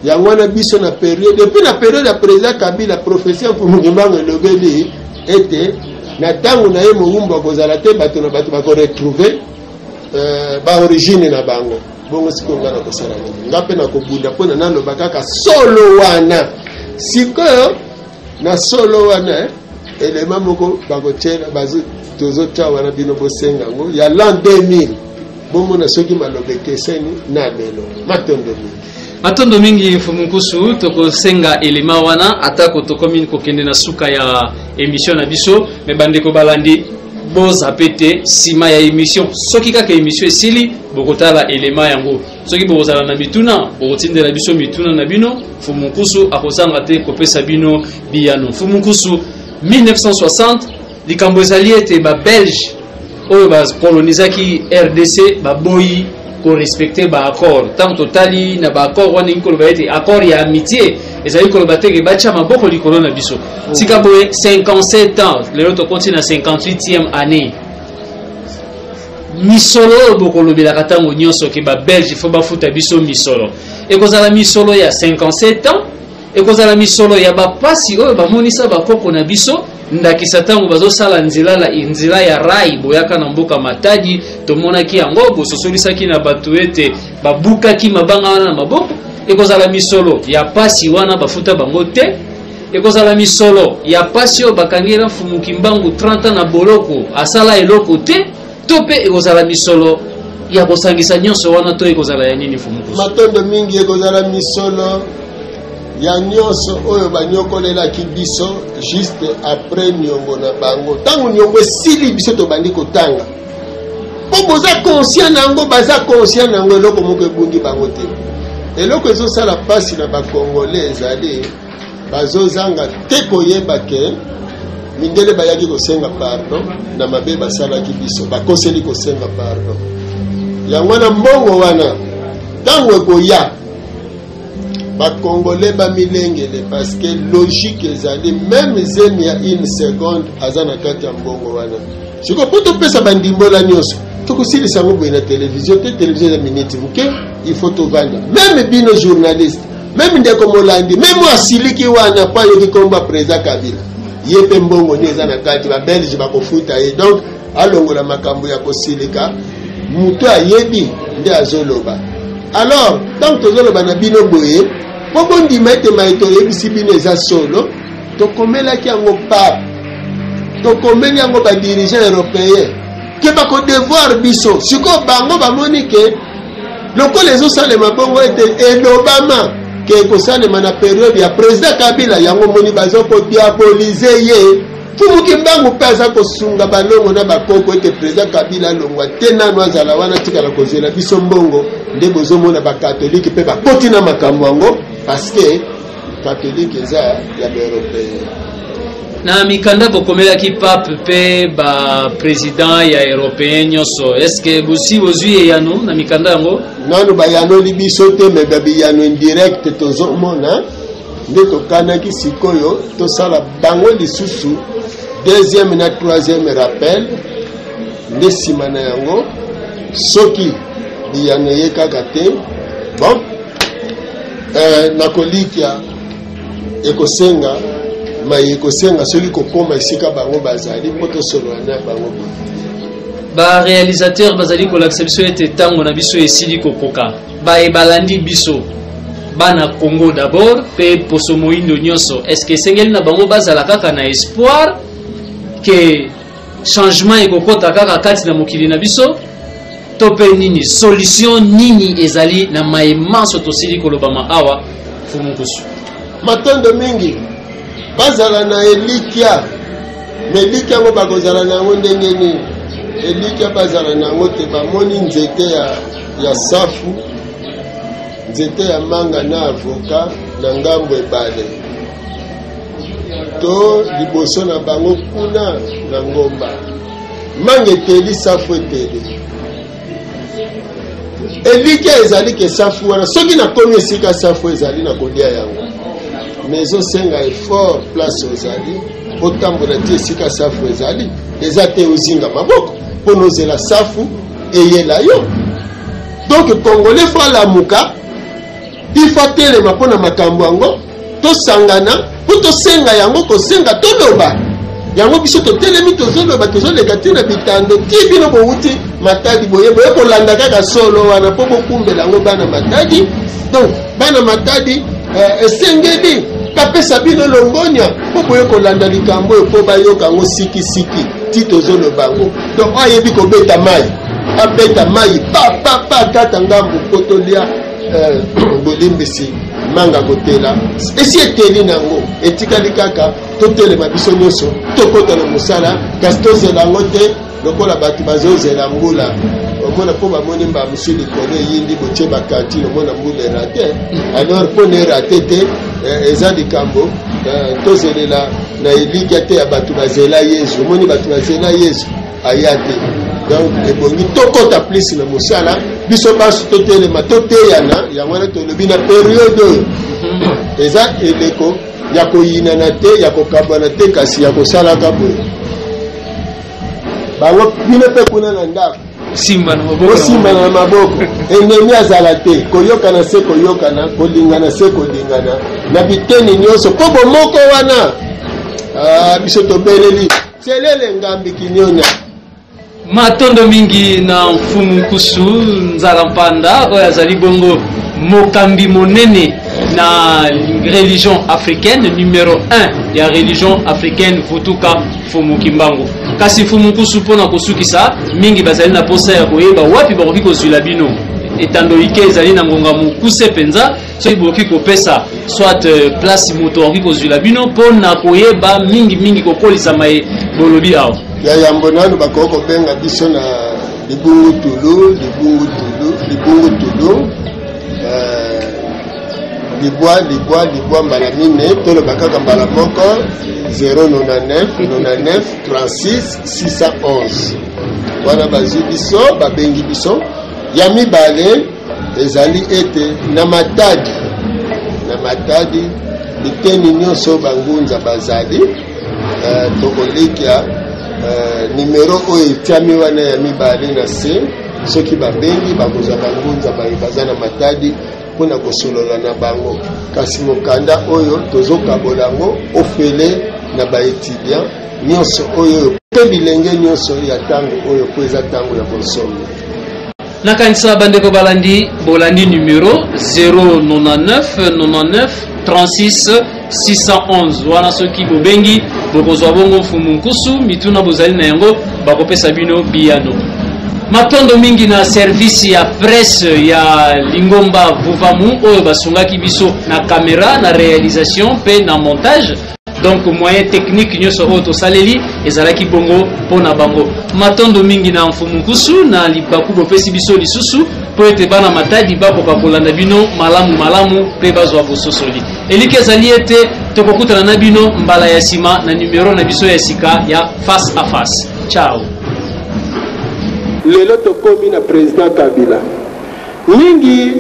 yango wana biso na période depuis na période ya président Kabila prophétie ya mfumu Kimbangu elobeli ete na tango na ye mowumbu akozala te bato na bato bakoretrouve baorigine na bango bongo sikoyo nga na kosala nini nga mpe nakobunda mpona naloba kaka solo wana sikoyo na solo wana elema moko bakotyela tozotya wana bino bosenga yango ya l'an 2000 bomona soki maloba ekeseni na lelo matondo mingi mfumu kusu tokosenga elema wana atako tokomi kokende na suka ya émission na biso me bandeko balandi boza pete sima ya émission soki kaka émission esili bokotala elema yango soki bokozala na mituna bokotindela biso mituna na bino mfumu kusu akozanga te kopesa bino biyano mfumu kusu 1960 likambo ezali ete babelge oyo bakolonizaki RDC baboyi ko respecter ba accord tant totali na ba accord wana ngikolo ba ete accord ya amitié ezali ko ba teke ba cha maboko likolo na biso tika boye 57 ans lelo to continue na 58e année misolo bokolo bila katango nyonso ke ba belge fo ba futa biso misolo e kozala misolo ya 57 ans e kozala misolo ya ba pasi oyo ba monisa ba koko na biso ndakisa tango bazosala nzila ya rai boyaka na mboka Matadi tomonaki yango bososolisaki na bato ete babukaki mabanga wana na maboko ekozala misolo ya pasi wana bafuta bango te ekozala misolo ya pasi oyo bakangela mfumu Kimbangu 30 na boloko asala eloko te to pe ekozala misolo ya kosangisa nyonso wana to ekozala ya nini mfumu matondo mingi ekozala misolo ya nyonso oyo banyokolelaki biso juste après niongo na bango tango niongo esili biso tobandi kotanga po boza conscient nango baza conscient nango eloko moko ebungi bango te eloko ezosala pasi na bakongolais ezali bazozanga te koyeba ke mindele bayaki kosenga pardon na mabe basalaki biso bakoseli kosenga pardon yango na mbongo wana tango ekoya bakongolais bamilengele parce que logique ezali même zemi ya une seconde aza na kati ya mbongo wana siko po topesa bandimbola nyonso tokosilisa yango boye na télévision te télévision eza minute moke il faut tovanda même bino journaliste même ndeko molandi même asiliki wana po ayoki komba président Kabila ye mpe mbongo nde eza na kati babelge bakofuta ye donc alongola makambo ya kosilika moto ayebi nde azoloba alors tant tozoloba na bino boye po bondima ete maito oyebisi bino eza solo tokomelaki yango pape tokomeli yango badirigant européen ke bakodevoir biso sikoyo bango bamoni ke lokola ezosalema bongo ete elobama ke ekosalema na periode ya président Kabila yango moni bazokodiabolize ye mfumu Kimbangu mpe aza kosunga balongo na bakoko ete président Kabila alongwa te nano azala wana tikala kozwela biso mbongo nde bozomona bakatolike mpe bakoti na makambo yango parce que catholique eza ya baeuropéen na mikanda bokomelaki pape mpe baprésident ya européen nyonso estce bosi bozwi eyano na mikanda yango nano bayanoli biso te me babiyano indirect tozomona nde tokanaki sikoyo tosala bango lisusu deuxième na troisième rappel nde nsima na yango soki biyano eyekaka te bon nakolikia ekosenga mai ekosenga soki kokoma esika bango bazali mpo tosolola na bango ba réalisateur bazali kolakisa biso ete ntango na biso esili kokoka balandi biso bana Congo d'abord pe poso moindo nyonso est-ce que esengeli na bango bazala kaka na espoir que changement ekokota kaka kati na mokili na biso to pe nini solution nini ezali na maemanso tosili kolobama awa Fumukusu matondo mingi bazala na elikia meliki yango bakozala na yango ndenge nini elikia bazala na yango te bamoni nzete ya safu nzete ya manga na avoka na ngambo ebale to liboso na bango kuna na ngomba manga eteli safu eteli elikia ezali ke safu wana soki nakomi esika safu ezali na kolia yango mais ezosenga effort place ozali otambola ti esika safu ezali eza te ozinga maboko mpo nozela safu eyela yo donc congolais fo alamuka ifa telema mpo na makambo yango tosangana mpo tosenga yango kosenga toloba yango biso totelemi tozoloba tozoleka te na bitando ti bino bowuti matadi boye kolanda kaka solo wana mpo bokumbela yango bana matadi donc bana matadi esengeli kapesa bino longonia mpo boye kolanda likambo oyo mpo bayoka yango sikisiki ti tozoloba yango donc ayebi kobeta mai abeta mai pa kata ngambo mpo tolia bolimbisi manga kotela esi eteli nango etikali kaka totelema biso nyonso tokota na mosala kasi tozela yango te lokola bato bazozela mbula omona mpo bamoni mba mosu likolo eyindi botie bakantine omona mbula erate alors mpo na erate te eza likambo tozelela na elikia te ya bato bazela yesu omoni bato bazela yesu aya te donc ebongi tokota plus na mosala biso baso totelema toteyana yango wana tolobi na periode oyo eza eleko ya koyinana te ya kokabwana te kasi ya kosalaka boye bango bino mpe kuna na ndako osimba na maboko enemi azala te koyokana se koyokana kolingana se kolingana na biteni nyonso mpo bomoko wana biso tobeleli selele ngambi kinyonya matondo mingi na Fumukusu nzala mpanda oyo azali bongo mokambi monene na religion africaine numéro 1 ya religion africaine Futuka Fumukimbangu kasi Fumukusu pona kosukisa mingi bazali na posa ya koyeba wapi bakoki kozwila bino etando ike ezali na ngonga mokuse penza soki bokoki kopesa soit place moto akoki kozwila bino mpona koyeba mingi kokolisama ye bolobi awa ya yambo nanu bakoki kobenga biso na libungu tulu libwa mbala mine toloba kaka mbala moko 099 36 611 wana bazwi biso babengi biso ya mibale ezali ete na matadi biteni nyonso bangunza bazali tokolikia numero oyo etiami wana ya mibale na se soki babengi bakozwa bangunza baza na matadi mpona kosolola na bango kasi mokanda oyo tozokabola yango ofele na baétudiant nyonso oyo mpe bilenge nyonso ya ntango oyo mpo eza ntango ya kosomba nakanisa bandeko bolandi numero 099 36 611 wana soki bobengi bokozwa bongo Fumukusu mituna bozali na yango bakopesa bino biyano matondo mingi na service ya presse ya Lingomba Vuvamu oyo basungaki biso na caméra na réalisation pe na montage donc moyen technique nyonso oyo tosaleli ezalaki bongo mpona bango matondo mingi na Fumukusu na libaku bopesi biso lisusu po ete bana matadi bakoka kolanda bino malamu mpe bazwa bososoli eliki ezali ete tokokutana na bino mbala ya nsima na numero na biso ya sika ya face à face ciao lelo tokomi na président Kabila mingi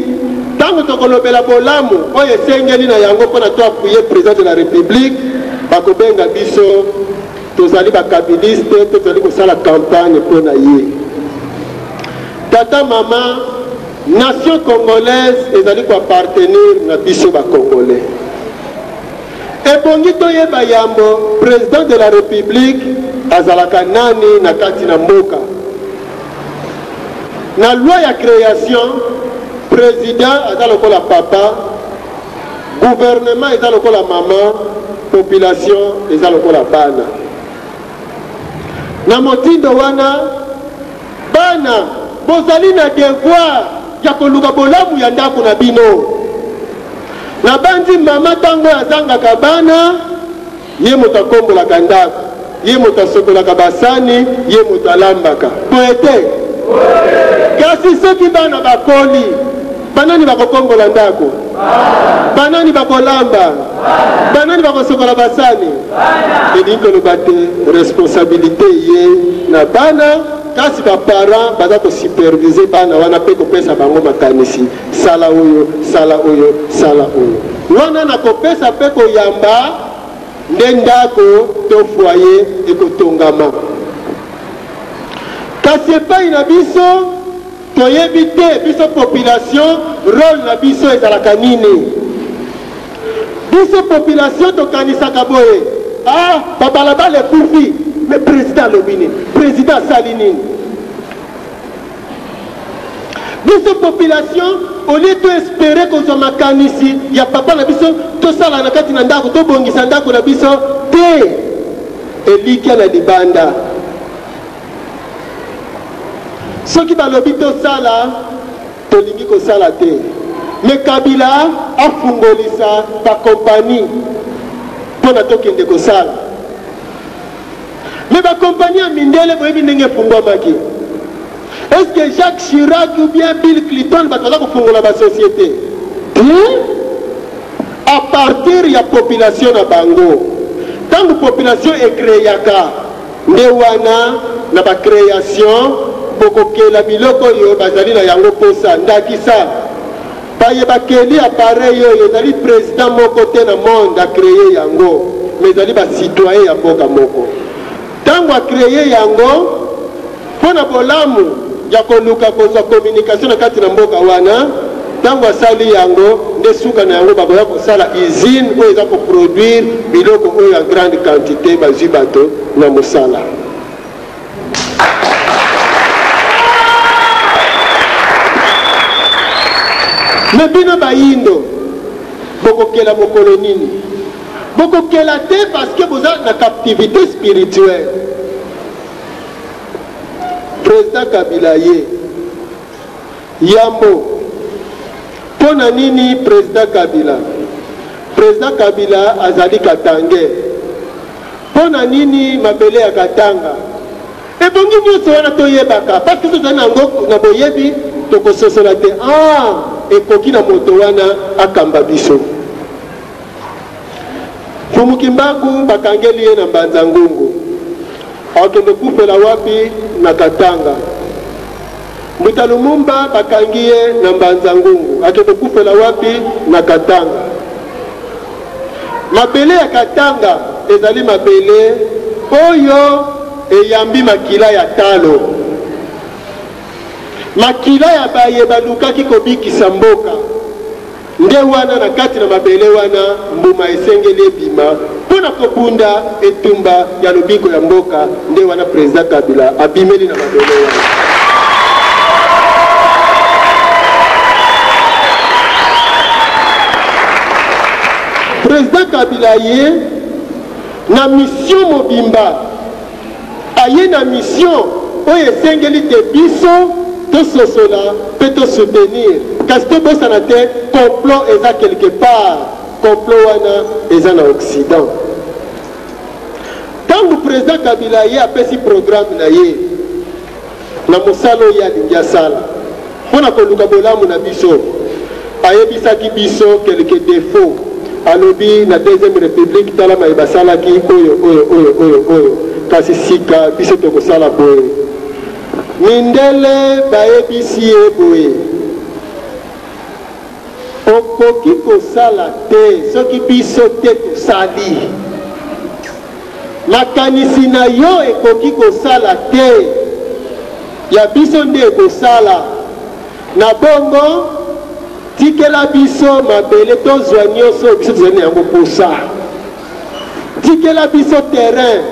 Tant que kolobela bolamu oye sengeli na yango pona to appuyer président de la République bakobenga biso tozali bakabiliste tozali kosala campagne pona ye. Tata mama nation congolaise ezali ko appartenir na biso ba congolais. Ebongi toyeba yambo président de la République azalaka nani na kati na mboka. Na loi ya création président eza lokola papa, gouvernement eza lokola maman, population eza lokola bana. Na motindo wana bana bozali na devoir ya koluka bolamu ya ndako na bino. Na bandi mama tango azangaka bana ye moto akombolaka ndako, ye moto asokolaka basani, ye moto alambaka. Poete kasi soki bana bakoli banani bakokombola ndako, banani bakolamba, banani bakosokola basani. Elingi koloba te responsabilité ye na bana kasi ba parents baza ko superviser bana wana pe kopesa bango makanisi sala oyo sala oyo sala oyo wana na kopesa pe koyamba nde ndako to foyer ekotongama. Kasi epai na biso toyebi te biso population rôle na biso ezalaka nini. Biso population tokanisaka boye babalabala ekufi mais président alobi nini, président asali nini. Biso population au lieu to espérer kozwa makanisi ya papa na biso tosala na kati na ndako tobongisa ndako na biso te elikia na libanda. Soki balobi tosala tolingi kosala te, mais Kabila afungolisa bakompani mpona tokende kosala. Mais bakompani ya mindele boyebi ndenge efungwamaki. Est-ce que Jacques Chirac ou bien Bill Clinton baza kofungola basociété? À partir ya population na bango. Tant que population ekreaka nde wana na bacréation bokokela biloko yo bazali na yango posa ndakisa baye bakeli appareil yo ezali président moko te na monde a créé yango, mais ezali ba citoyen ya mboka moko. Tango a créé yango pona bolamu ya koluka kozwa communication na kati na mboka wana, tango asali yango nde suka na yango bakoya kosala usine oyo eza koproduire biloko oyo en grande quantité bazwi bato na mosala. Mais bino bayindo bokokela mokolo nini? Bokokela te parce que vous êtes na captivité spirituelle. Président Kabila ye yambo pona nini président Kabila? Président Kabila azali Katange. Pona nini mabele ya Katanga? Ebongi nyonso wana toyebaka parce que tozali nango na boyebi tokososola te. Ekoki na moto wana akamba biso. Fumukimbaku bakangeli ye na Mbanza Ngungu. Akende kufela wapi na Katanga. Mwita Lumumba bakangi ye na Mbanza Ngungu. Akende kufela wapi na Katanga. Mabele ya Katanga ezali mabele oyo eyambi makila ya talo. Makila ya baye balukaki kobikisa mboka nde wana na kati na mabele wana mbuma esengeli ebima mpona kobunda etumba ya lobiko ya mboka nde wana président Kabila abimeli na mabele wana. Président Kabila ye na mission mobimba aye na mission oyo esengeli te biso to sosola peut te soutenir kasi to bosana te complot eza quelque part, complot wana eza na Occident. Tango président Kabila ye apesi programme na ye na mosala oyo alingi asala mpona koluka bolamu na biso ayebisaki biso quelque défaut alobi na deuxième république tala maye basalaki oyo kasi sika biso tokosala boye. Mindele baebisi ye boye okoki kosala te soki biso te tosali. Makanisi na yo ekoki kosala te ya biso nde ekosala. Na bongo tikela biso mabele tozwa nyonso biso tozali na yango posa. Tikela biso terrain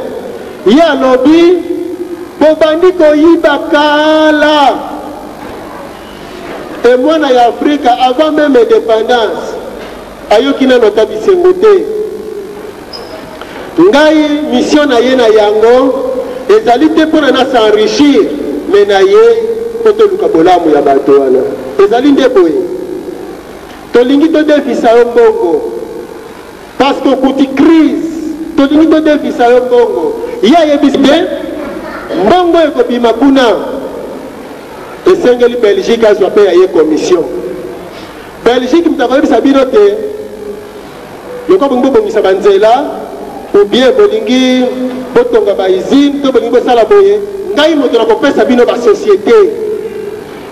ye alobi bobandi koyiba kala e mwana ya Afrika avant même indépendance ayoki nano ta bisengo te. Ngai mission na ye na yango ezali te mpona na s'enrichir me na ye po toluka bolamu ya bato wana ezali nde boye tolingi todefisa yo mbongo parce que okuti crise tolingi todefisa yo mbongo ye ayebisi te mbongo ekobima kuna esengeli Belgique azwa mpe ya ye commission. Belgique mutakoyebisa bino te loko bolingi bobongisa banzela ou bien bolingi botonga baizine to bolingi bosala boye ngai moto nakopesa bino basociété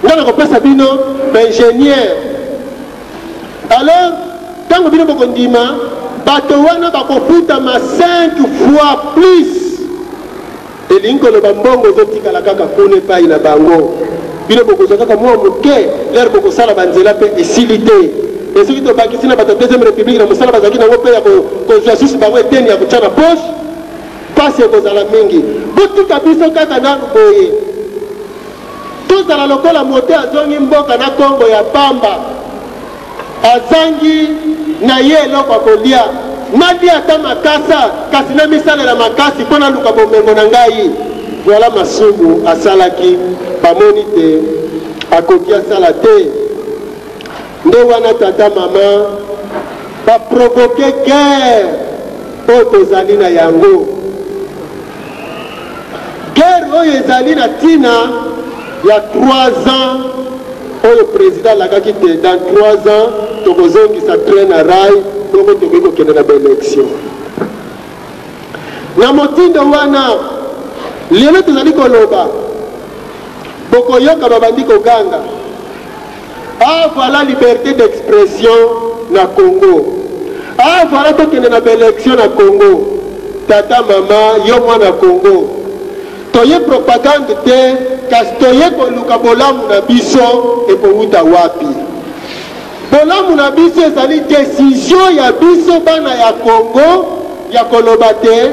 ngai nakopesa bino baingénieur. Alors ntango bino bokondima bato wana bakofutama 5 fois plus elingi koloba mbongo ozotikala kaka kuna epai na bango. Bino bokozwa kaka mwa moke lere bokosala banzela mpe esili te. Et ceux qui sont bakisi na bato deuxième république na mosala bazalaki nango mpe ya kozwa susu bango eteni ya kotya na poche pasi ekozala mingi. Botika biso kaka nanu boye tozala lokola mote azongi mboka na Kongo ya pamba azangi na ye eloko akolia nadia ata makasa kasi na misalela makasi mpo naluka bomengo na ngai. Voilà masumu asalaki bamoni te akoki asala te. Nde wana tata mama baprovoke guerre oyo tozali na yango. Guerre oyo ezali na ntina ya 3 ans oyo président alakaki te dans 3 ans tokozongisa train na rail bongo tokoki kokende na baélection. Na motindo wana lelo tozali koloba bokoyoka babandi koganga ah voilà liberté d'expression na Congo, ah voilà tokende na baélection na Congo. Tata mama yo mwana Congo toye propagande te kasi toye koluka bolamu na biso ekowuta wapi. Bolamu na biso ezali décision ya biso bana ya Congo ya koloba te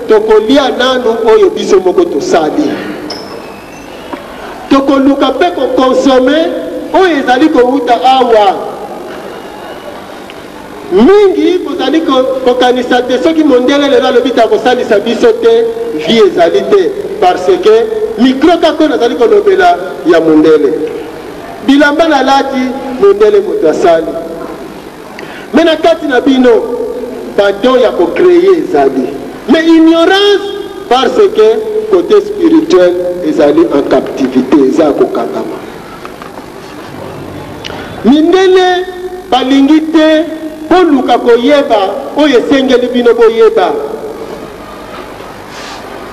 tokolia nanu oyo biso moko tosali. Tokoluka mpe kokonsome oyo ezali kowuta awa. Mingi kozali kokanisa te soki mondele lelo alobi ta kosalisa biso te vie ezali te parce que micro kako nazali kolobela ya mondele bilamba nalati mondele moto asali me na kati na bino badon ya kokreye ezali mais ignorance parce que côté spirituel ezali en captivité eza kokangama. Mindele balingi te poluka koyeba oyo esengeli bino boyeba.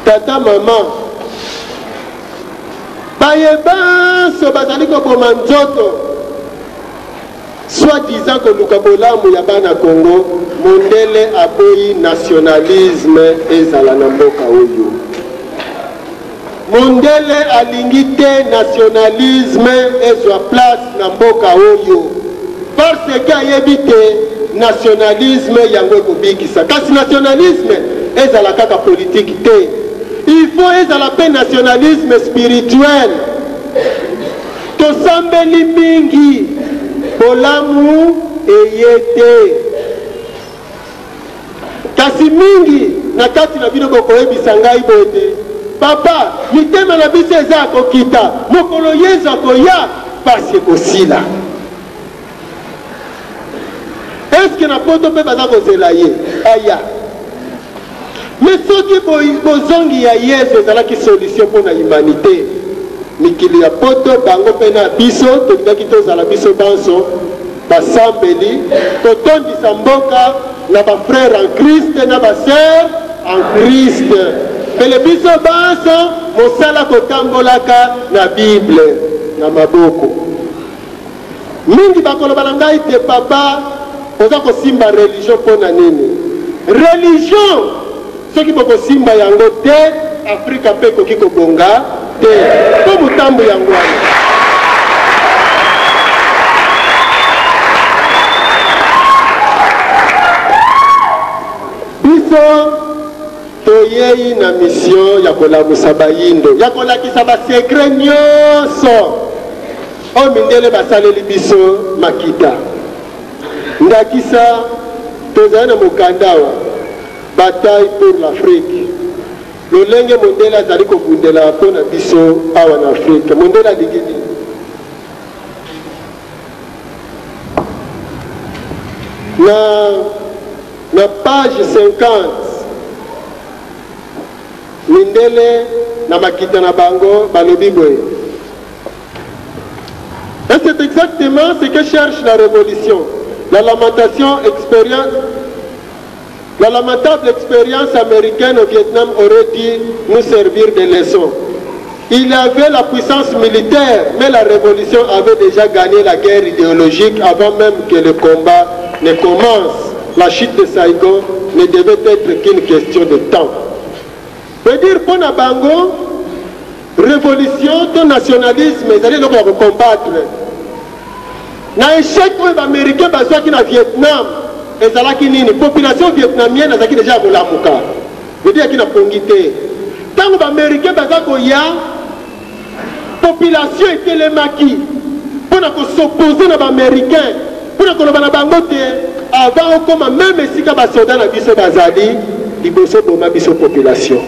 Tata mama bayebanso bazali koboma nzoto soi-disant koluka bolamu ya bana Congo. Mondele aboyi nationalisme ezala na mboka oyo. Mondele alingi te nationalisme ezwa place na mboka oyo parce que ayebi te nationalisme yango ekobikisa. Kasi nationalisme ezala kaka politique te, il faut ezala pe nationalisme spirituel. Tosambeli mingi bolamu eyete kasi mingi na kati na bino bokoyebisa ngai bote papa mitema na biso eza kokita mokolo yesu akoya pasi ekosila. Eske na poto mpe baza kozela ye aya me soki bozongi ya yesu ezalaki solution mpo na humanité mikili ya poto bango mpe na biso tolingaki tozala biso banso basambeli totondisa mboka na bafrère en Christ na basœur en Christ pele biso banso mosala kotambolaka na Bible na maboko. mingi bakoloba na ngai te papa oza kosimba religion mpo na nini. Religion soki bokosimba yango te Afrika mpe ekoki kobonga te mpo motambo yango wana. Biso toyei na mission ya kolamusa bayindo, ya kolakisa basekre nyonso oyo mindele basaleli biso makita. Ndakisa tozali na mokanda awa bataille pour l'Afrique. Lolenge mondele azali kobundela mpo na biso awa na Afrika. Mondele alingi nini? Na page 50 mindele na makita na bango balobi boye. Et c'est exactement ce que cherche la révolution. La lamentable expérience américaine au Vietnam aurait dû nous servir de leçon. Il y avait la puissance militaire, mais la révolution avait déjà gagné la guerre idéologique avant même que le combat ne commence. La chute de Saigon ne devait être qu'une question de temps. Veut dire pour Nabango, révolution, ton nationalisme, ils allaient donc combattre. Na échec les Américains basés qui na Vietnam, et zalaki nini population vietnamienne azaki déjà kolamuka. Veut dire qui na pongité. Tant que les Américains basés koya, population était les maquis pour s'opposer aux Américains, pour que les Américains avant comme même si les soldats na biso bazali, ils bossent pour ma biso population.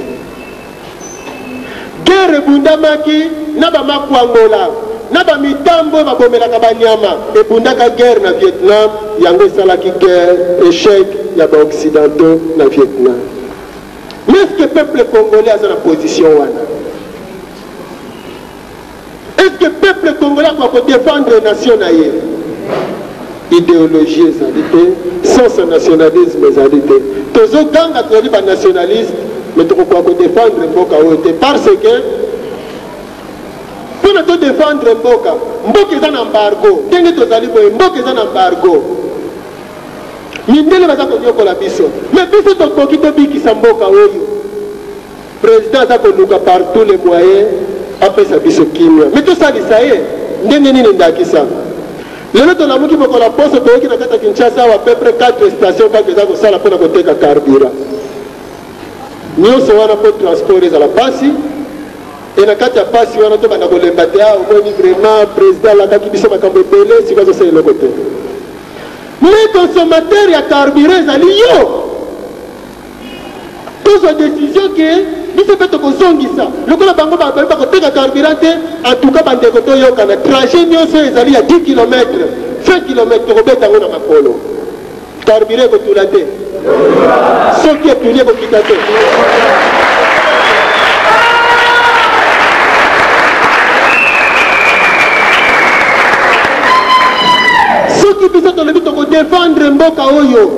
Guerre bundamaki na ba makwangola na ba mitambo ba bomelaka banyama e bundaka guerre na Vietnam yango salaki guerre échec ya ba occidentaux na Vietnam. Mais est-ce que le peuple congolais a sa position wana? Est-ce que le peuple congolais peut défendre la nation naïe? Idéologie ezalité, sans nationalisme ezalité. Tozo ganga toli ba nationaliste mais tu peux défendre Mboka parce que pour ne te défendre Mboka, Mboka est un embargo. Tenez tes alliés, Mboka est un embargo. Mindele va s'accompagner pour la biso. Mais biso ton coquito biki Mboka oyo. Président a connu par tous les moyens après sa biso kimia. Mais tout ça, ça y est. Ndenge nini ndakisa. Le lot on a muki pour la poste de qui na kata Kinshasa à peu près 4 stations quand ils ont ça la pour la côté carburant. Nous sommes pour transporter à la Passi et na kati ya Passi wana to bana kolemba te au moins vraiment président la kaki biso makambo belé si quoi c'est le côté. Les consommateurs ya carburant zali yo. Tous les décisions que biso peto ko zongisa. Lokola bango ba ba ko teka carburant en tout cas bande ko to yo kana trajet nyonso ezali ya 10 km, 20 km ko beta ngona makolo. Carburant ko tulate. Ce qui est puni pour quitter. Ce qui peut être le but de défendre Mboka Oyo.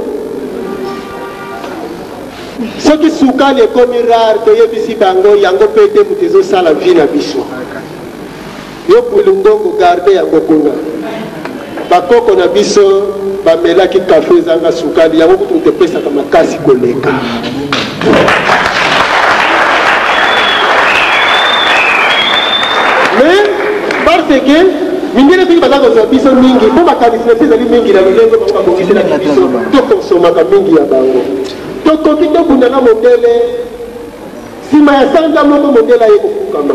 Ce qui souka les commis rares, de Yebisi Bango, Yango Pete, Moutezo Sala, Vina Biso. Yo Pulungo, garder Yango Kunga. Bakoko na biso bamela ki café zanga sukali yango kutu mtepesa kama kasi koleka. Mais parce que mingine pingi bazako za biso mingi po makanisi zali mingi na milengo kwa bokisi na biso to konsoma ka mingi ya bango. To kokito bundana modele sima ya sanga moko modele yeko kukama.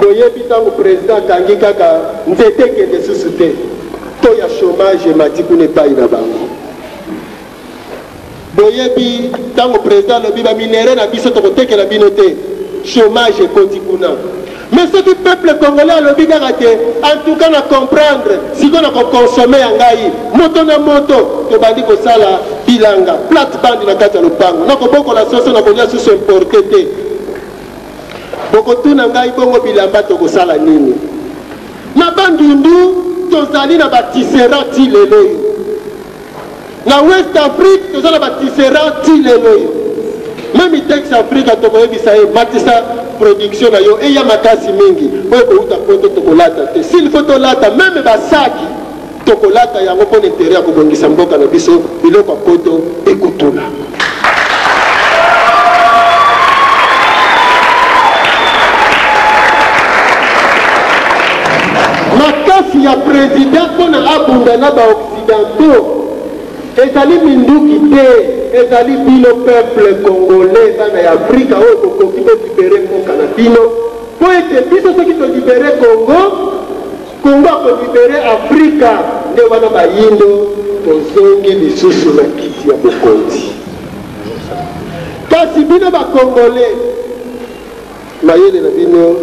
Boyebi tango président kangi kaka nzete kende susute. Il y a chômage et matiku n'est pas une banque. Boyebi, tant que président le biba minéré n'a biso tokote que la binoté. Chômage et kotikuna. Mais ce que le peuple congolais le biga raté, en tout cas, à comprendre, si on a consommé en gaï, moto na moto, to bandi ko sala bilanga, plate bande na kata lupango. Nako boko la sauce na konya sous importé. Boko tu na gaï bongo bilamba to ko sala nini. Na bandundu tozali na batissera ti lelo yo na West Afrique tozali na batissera ti lelo yo même Tex Afrique tokoyebisa ye matisa production na yo eya makasi mingi po ekouta poto tokolata te s'il faut tolata même basaki tokolata yango mpo na intere ya kobongisa mboka na biso biloko ya poto ekutula. Makasi ya président mpona abunda na baoccidentaux ezali minduki te, ezali bino peuple congolais bana ya Afrika oyo kokoki kolibere mboka na bino po ete biso soki tolibere Kongo akolibere Afrika nde wana bayindo tozongi lisusu na kiti ya bokonzi. Kasi bino bakongolais mayele na bino